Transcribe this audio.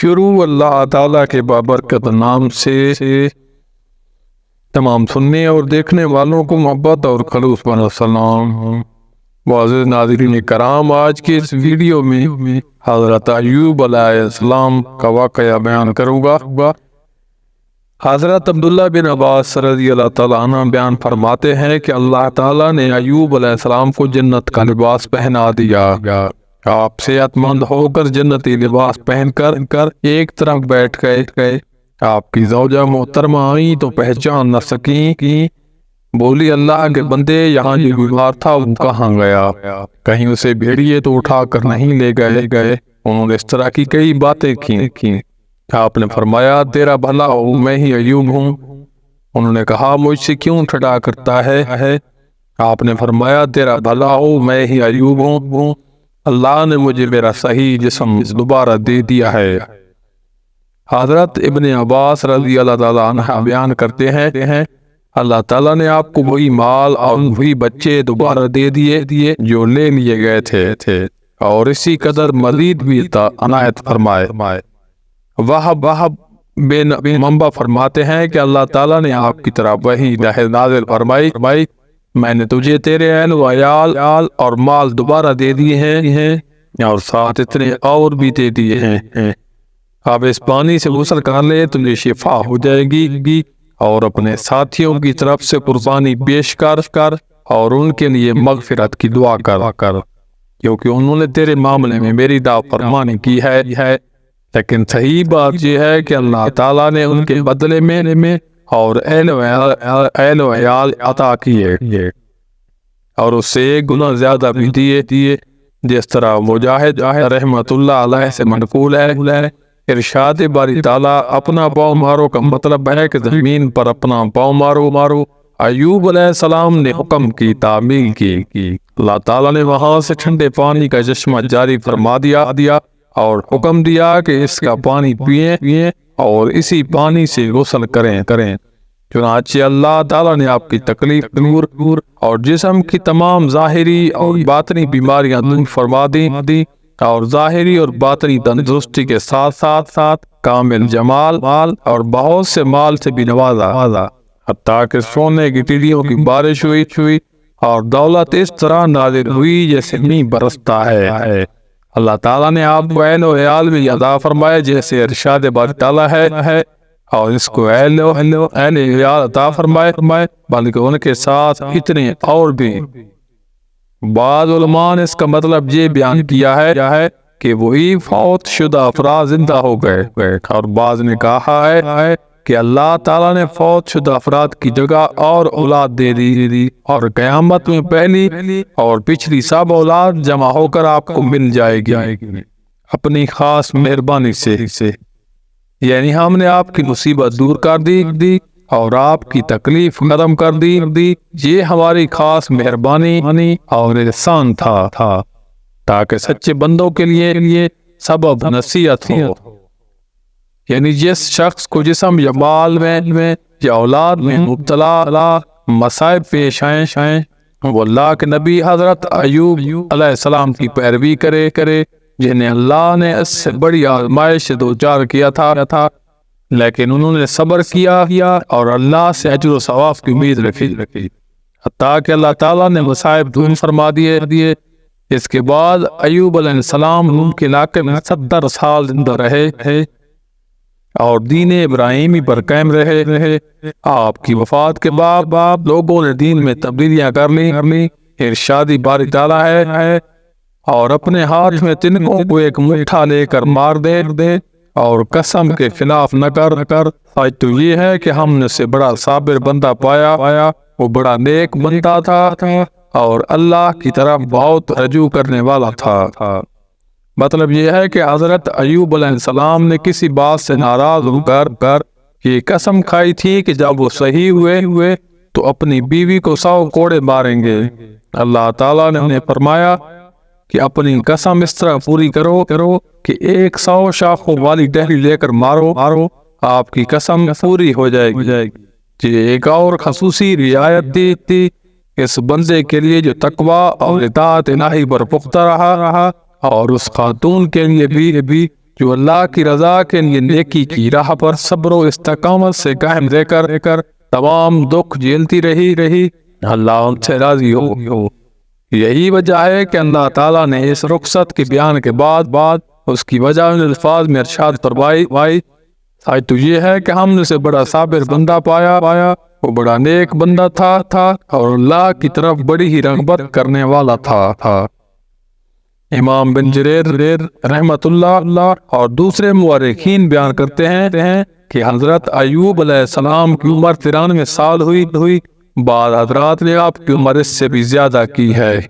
شروع اللہ تعالیٰ کے بابرکت نام سے تمام سننے اور دیکھنے والوں کو محبت اور خلوص بنا سلام۔ معزز ناظرین کرام، آج کے اس ویڈیو میں حضرت ایوب علیہ السلام کا واقعہ بیان کروں گا۔ حضرت عبداللہ بن عباس رضی اللہ تعالیٰ عنہ بیان فرماتے ہیں کہ اللہ تعالیٰ نے ایوب علیہ السلام کو جنت کا لباس پہنا دیا۔ آپ صحت مند ہو کر جنتی لباس پہن کر ایک طرف بیٹھ گئے۔ آپ کی زوجہ محترمہ آئیں تو پہچان نہ سکیں کہ بولی، اللہ کے بندے، یہاں جو بیمار تھا وہ کہاں گیا؟ کہیں اسے بھیڑیے تو اٹھا کر نہیں لے گئے؟ انہوں نے اس طرح کی کئی باتیں کی۔ آپ نے فرمایا، تیرا بھلا ہو، میں ہی ایوب ہوں۔ انہوں نے کہا، مجھ سے کیوں ٹھٹا کرتا ہے؟ آپ نے فرمایا، تیرا بھلا ہو، میں ہی ایوب ہوں، اللہ نے مجھے میرا صحیح جسم دوبارہ دے دیا ہے۔ حضرت ابن عباس رضی اللہ تعالیٰ عنہ بیان کرتے ہیں، اللہ تعالیٰ نے آپ کو وہی مال اور وہی بچے دوبارہ دے دیے جو لے لیے گئے تھے، اور اسی قدر مزید بھی عنایت فرمائے۔ وہب بن منبع فرماتے ہیں کہ اللہ تعالیٰ نے آپ کی طرف وحی نازل فرمائی، میں نے تجھے تیرے اہل و عیال اور مال دوبارہ دے دیے ہیں، اور ساتھ اتنے اور بھی دے دیے ہیں۔ اب اس پانی سے غسل کر لے، تجھے شفا ہو جائے گی، اور اپنے ساتھیوں کی طرف سے قربانی پیش کر اور ان کے لیے مغفرت کی دعا کر، کیونکہ انہوں نے تیرے معاملے میں میری نافرمانی کی ہے۔ لیکن صحیح بات یہ ہے کہ اللہ تعالیٰ نے ان کے بدلے میں اور اہل و عیال عطا کیے، اور اس سے ایک گنا زیادہ بھی دیے، جس طرح مجاہد رحمت اللہ علیہ سے منقول ہے، ارشاد باری تعالیٰ اپنا پاؤں مارو کا مطلب ہے کہ زمین پر اپنا پاؤں مارو۔ ایوب علیہ السلام نے حکم کی تعمیل کی، اللہ تعالیٰ نے وہاں سے ٹھنڈے پانی کا چشمہ جاری فرما دیا اور حکم دیا کہ اس کا پانی پئیں اور اسی پانی سے غسل کریں۔ چنانچہ اللہ تعالیٰ نے آپ کی تکلیف دور اور جسم کی تمام ظاہری اور باطنی بیماریاں دور فرما دی، اور ظاہری اور باطنی تندرستی کے ساتھ کامل جمال اور بہت سے مال سے بھی نوازا، حتیٰ کہ سونے کی ٹڈیوں کی بارش ہوئی اور دولت اس طرح نازل ہوئی جیسے میںہ برستا ہے۔ اللہ تعالیٰ نے آپ کو اہل و عیال بھی عطا فرمائے، جیسے ارشاد باری تعالیٰ ہے، اور اس کو اہل و عیال عطا فرمائے، بلکہ ان کے ساتھ اتنے اور بھی۔ بعض علماء نے اس کا مطلب یہ بیان کیا ہے کہ وہی فوت شدہ افراد زندہ ہو گئے، اور بعض نے کہا ہے کہ اللہ تعالیٰ نے فوت شدہ افراد کی جگہ اور اولاد دے دی، اور قیامت میں پہلی اور پچھلی سب اولاد جمع ہو کر آپ کو مل جائے گی اپنی خاص مہربانی سے، یعنی ہم نے آپ کی مصیبت دور کر دی اور آپ کی تکلیف ختم کر دی۔ یہ ہماری خاص مہربانی اور احسان تھا، تاکہ سچے بندوں کے لیے سبب نصیحت ہو، یعنی جس شخص کو جسم یا مال میں یا اولاد میں مبتلا مصائب پیش آئیں، وہ اللہ کے نبی حضرت ایوب علیہ السلام کی پیروی کرے، جنہیں اللہ نے اس سے بڑی آزمائش سے دوچار کیا تھا، لیکن انہوں نے صبر کیا اور اللہ سے اجر و ثواب کی امید رکھی، حتیٰ کہ اللہ تعالیٰ نے مصائب دور فرما دیے۔ اس کے بعد ایوب علیہ السلام نوح کے علاقے میں 70 سال زندہ رہے اور دین ابراہیمی پر قائم رہے۔ آپ کی وفات کے بعد لوگوں نے دین میں تبدیلیاں کر لی۔ ارشاد باری تعالیٰ ہے، اور اپنے ہاتھ میں تنکوں کو ایک مٹھا لے کر مار دے، اور قسم کے خلاف نہ کر۔ آج تو یہ ہے کہ ہم نے اسے بڑا صابر بندہ پایا، وہ بڑا نیک بندہ تھا اور اللہ کی طرف بہت رجوع کرنے والا تھا۔ مطلب یہ ہے کہ حضرت ایوب علیہ السلام نے کسی بات سے ناراض ہو کر یہ قسم کھائی تھی کہ جب وہ صحیح ہوئے تو اپنی بیوی کو 100 کوڑے ماریں گے۔ اللہ تعالیٰ نے انہیں فرمایا کہ اپنی قسم اس طرح پوری کرو کہ 100 شاخوں والی ڈہری لے کر مارو، آپ کی قسم پوری ہو جائے گی۔ یہ ایک اور خصوصی رعایت تھی اس بندے کے لیے جو تقوی اور اطاعت الہی پر پختہ رہا، اور اس خاتون کے لیے بھی جو اللہ کی رضا کے لیے نیکی کی راہ پر صبر و استقامت سے قائم رہ کر تمام دکھ جھیلتی رہی اللہ ان سے راضی ہو۔ یہی وجہ ہے کہ اللہ تعالیٰ نے اس رخصت کے بیان کے بعد اس کی وجہ ان الفاظ میں ارشاد فرمائی، آج تو یہ ہے کہ ہم نے سے بڑا صابر بندہ پایا، وہ بڑا نیک بندہ تھا اور اللہ کی طرف بڑی ہی رغبت کرنے والا تھا۔ امام بن جریر رحمت اللہ اور دوسرے مورخین بیان کرتے ہیں کہ حضرت ایوب علیہ السلام کی عمر 93 سال ہوئی، بعض حضرات نے آپ کی عمر اس سے بھی زیادہ کی ہے۔